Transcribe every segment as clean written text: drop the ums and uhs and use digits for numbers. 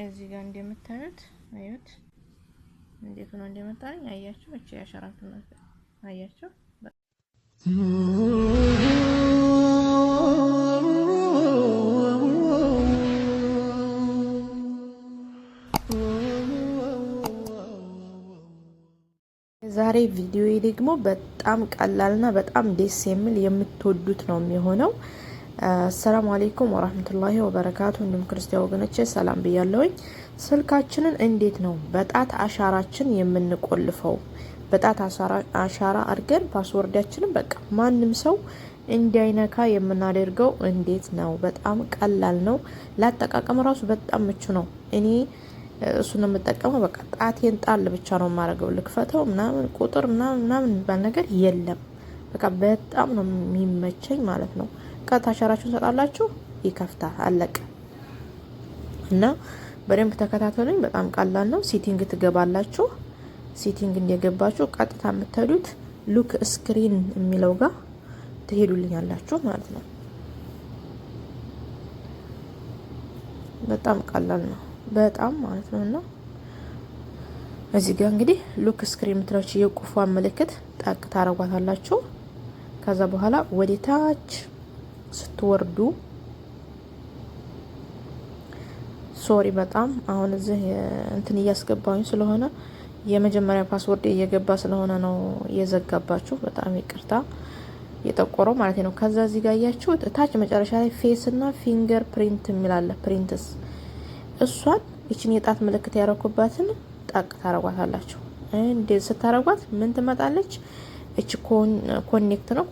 እዚህ ጋር እንደምታዩት አዩት እንዴት ነው እንደመጣኝ አያችሁ። እቺ ያሸራት ነው አያችሁ። ዛሬ ቪዲዮ ደግሞ በጣም ቀላልና በጣም ደስ የሚል የምትወዱት ነው የሚሆነው። አሰላሙ አለይኩም ወራህመቱላሂ ወበረካቱ። እንዲሁም ክርስቲያን ወገኖቼ ሰላም ብያለሁኝ። ስልካችንን እንዴት ነው በጣት አሻራችን የምንቆልፈው? በጣት አሻራ አድርገን ፓስወርዳችንን በቃ ማንም ሰው እንዳይነካ የምናደርገው እንዴት ነው? በጣም ቀላል ነው። ላጠቃቀም ራሱ በጣም ምቹ ነው። እኔ እሱን የምጠቀመው በቃ ጣቴን ጣል ብቻ ነው የማደርገው። ልክፈተው ምናምን ቁጥር ምናምን የሚባል ነገር የለም። በቃ በጣም ነው የሚመቸኝ ማለት ነው። ቀጥታ አሻራችሁን ሰጣላችሁ፣ ይከፍታል፣ አለቀ። እና በደንብ ተከታተሉኝ። በጣም ቀላል ነው። ሴቲንግ ትገባላችሁ። ሴቲንግ እንደገባችሁ ቀጥታ የምትሄዱት ሉክ ስክሪን የሚለው ጋር ትሄዱልኛላችሁ ማለት ነው። በጣም ቀላል ነው በጣም ማለት ነው። እና እዚህ ጋር እንግዲህ ሉክ ስክሪን የምትላችሁ የቁልፏን ምልክት ጠቅ ታረጓታላችሁ። ከዛ በኋላ ወደ ታች ስትወርዱ ሶሪ በጣም አሁን እዚህ እንትን እያስገባሁኝ ስለሆነ የመጀመሪያ ፓስወርድ እየገባ ስለሆነ ነው እየዘጋባችሁ። በጣም ይቅርታ የጠቆረው ማለት ነው። ከዛ እዚህ ጋር ያያችሁት ታች መጨረሻ ላይ ፌስ እና ፊንገር ፕሪንት የሚላለ ፕሪንትስ እሷን እቺን የጣት ምልክት ያረኩባትን ጠቅ ታረጓታላችሁ። እንዴት ስታረጓት ምን ትመጣለች? እቺ ኮኔክት ነው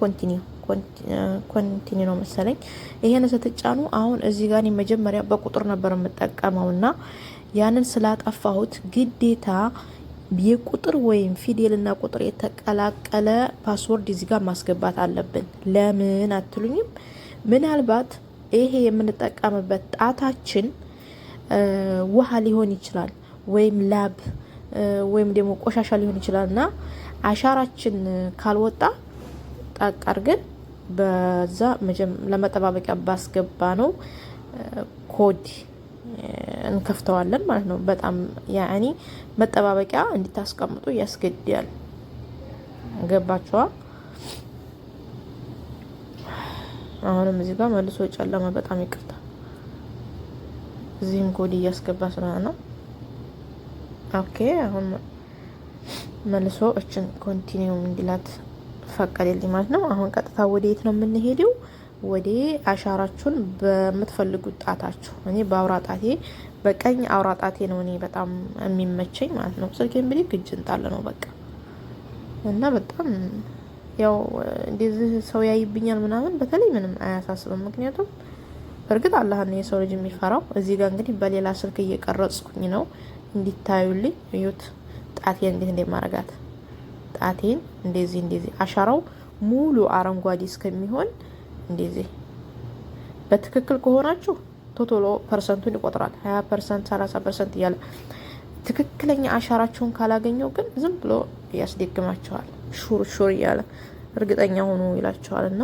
ኮንቲኒው ነው መሰለኝ። ይሄን ስትጫኑ አሁን እዚህ ጋር መጀመሪያ በቁጥር ነበር የምጠቀመውና ያንን ስላጠፋሁት ግዴታ የቁጥር ወይም ፊደልና ቁጥር የተቀላቀለ ፓስወርድ እዚህ ጋር ማስገባት አለብን። ለምን አትሉኝም? ምናልባት ይሄ የምንጠቀምበት ጣታችን ውሃ ሊሆን ይችላል ወይም ላብ ወይም ደግሞ ቆሻሻ ሊሆን ይችላል እና አሻራችን ካልወጣ ጠቅ አድርገን በዛ ለመጠባበቂያ ባስገባ ነው ኮድ እንከፍተዋለን ማለት ነው። በጣም ያኒ መጠባበቂያ እንድታስቀምጡ ያስገድዳል። ገባችኋ? አሁንም እዚህ ጋር መልሶ ጨለማ። በጣም ይቅርታ። እዚህም ኮድ እያስገባ ስለሆነ ነው። ኦኬ አሁን መልሶ እችን ኮንቲኒው እንዲላት ፈቀደልኝ ማለት ነው። አሁን ቀጥታ ወዴት ነው የምንሄደው? ወደ አሻራችሁን በምትፈልጉት ጣታችሁ። እኔ በአውራ ጣቴ በቀኝ አውራ ጣቴ ነው እኔ በጣም የሚመቸኝ ማለት ነው። ስልኬን እንግዲህ ግጅን ጣል ነው በቃ። እና በጣም ያው እንደዚህ ሰው ያይብኛል ምናምን በተለይ ምንም አያሳስብም። ምክንያቱም በእርግጥ አላህ ነው የሰው ልጅ የሚፈራው። እዚህ ጋር እንግዲህ በሌላ ስልክ እየቀረጽኩኝ ነው እንዲታዩልኝ። እዩት ጣቴን እንዴት እንደማረጋት። ጣቴን እንደዚህ አሻራው ሙሉ አረንጓዴ እስከሚሆን እንደዚህ። በትክክል ከሆናችሁ ቶቶሎ ፐርሰንቱን ይቆጥራል። 20%፣ 30% እያለ ትክክለኛ አሻራችሁን ካላገኘው ግን ዝም ብሎ ያስደግማችኋል። ሹር እያለ እርግጠኛ ሆኑ ይላችኋልና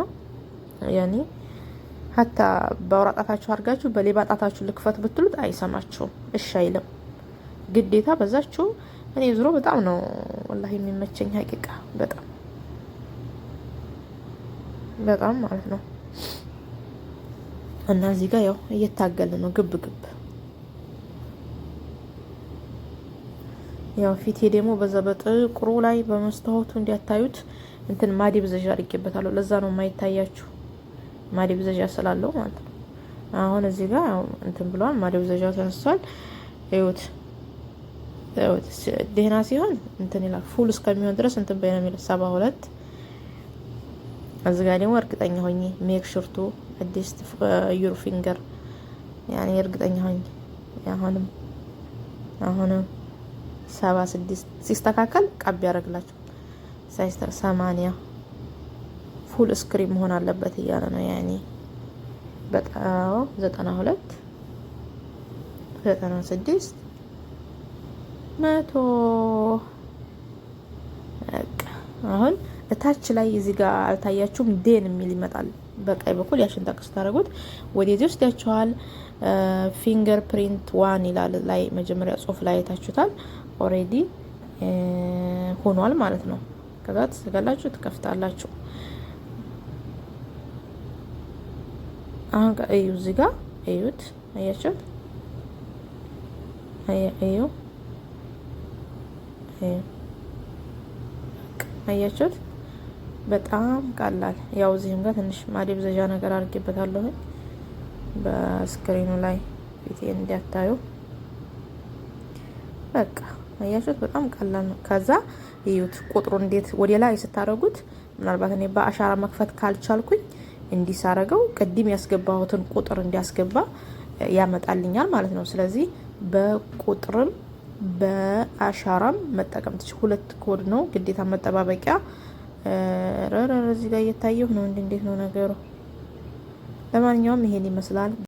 ያኔ ሀታ በአውራ ጣታችሁ አድርጋችሁ በሌባ ጣታችሁ ልክፈት ብትሉት አይሰማችሁም፣ እሺ አይልም። ግዴታ በዛችሁ። እኔ ዝሮ በጣም ነው ወላሂ የሚመቸኝ ሀቂቃ በጣም ማለት ነው። እና እዚህ ጋር ያው እየታገልን ነው ግብ ያው ፊቴ ደግሞ በዛ በጥቁሩ ላይ በመስታወቱ እንዲያታዩት እንትን ማዲብዘዣ አድርጌበታለሁ። ለዛ ነው የማይታያችሁ ማዲብዘዣ ስላለው ማለት ነው። አሁን እዚህ ጋር እንትን ብሏል፣ ማዲብዘዣው ተነስቷል። እዩት ደህና ሲሆን እንትን ይላል። ፉል እስከሚሆን ድረስ እንትን በይነ የሚለው 72። እዚህ ጋር ደግሞ እርግጠኛ ሆኜ ሜክ ሹር ቱ አዲስት ዩር ፊንገር ያኔ እርግጠኛ ሆኜ አሁንም 76 ሲስተካከል ቀብ ያደርግላችሁ 80 ፉል ስክሪን መሆን አለበት እያለ ነው። ያኔ በጣም 92 96 100 አሁን እታች ላይ እዚህ ጋር አልታያችሁም? ዴን የሚል ይመጣል በቀኝ በኩል። ያሽን ጠቅስ ታደርጉት ወደዚህ ውስጥ ያችኋል። ፊንገር ፕሪንት ዋን ይላል ላይ መጀመሪያ ጽሁፍ ላይ አይታችሁታል። ኦሬዲ ሆኗል ማለት ነው። ከዛ ትዘጋላችሁ፣ ትከፍታላችሁ። አሁን እዩ፣ እዚህ ጋር እዩት፣ አያችሁት? እዩ አያችሁት? በጣም ቀላል። ያው እዚህም ጋር ትንሽ ማደብዘዣ ነገር አድርጌበታለሁ በስክሪኑ ላይ ፊቴ እንዲያታዩ። በቃ አያችሁት? በጣም ቀላል ነው። ከዛ እዩት ቁጥሩ እንዴት ወደ ላይ ስታደርጉት፣ ምናልባት እኔ በአሻራ መክፈት ካልቻልኩኝ እንዲሳረገው ቅድም ያስገባሁትን ቁጥር እንዲያስገባ ያመጣልኛል ማለት ነው። ስለዚህ በቁጥርም በአሻራም መጠቀም ትችል። 2 ኮድ ነው ግዴታ መጠባበቂያ። እዚህ ጋር እየታየሁ ነው። እንዴት ነው ነገሩ? ለማንኛውም ይሄን ይመስላል።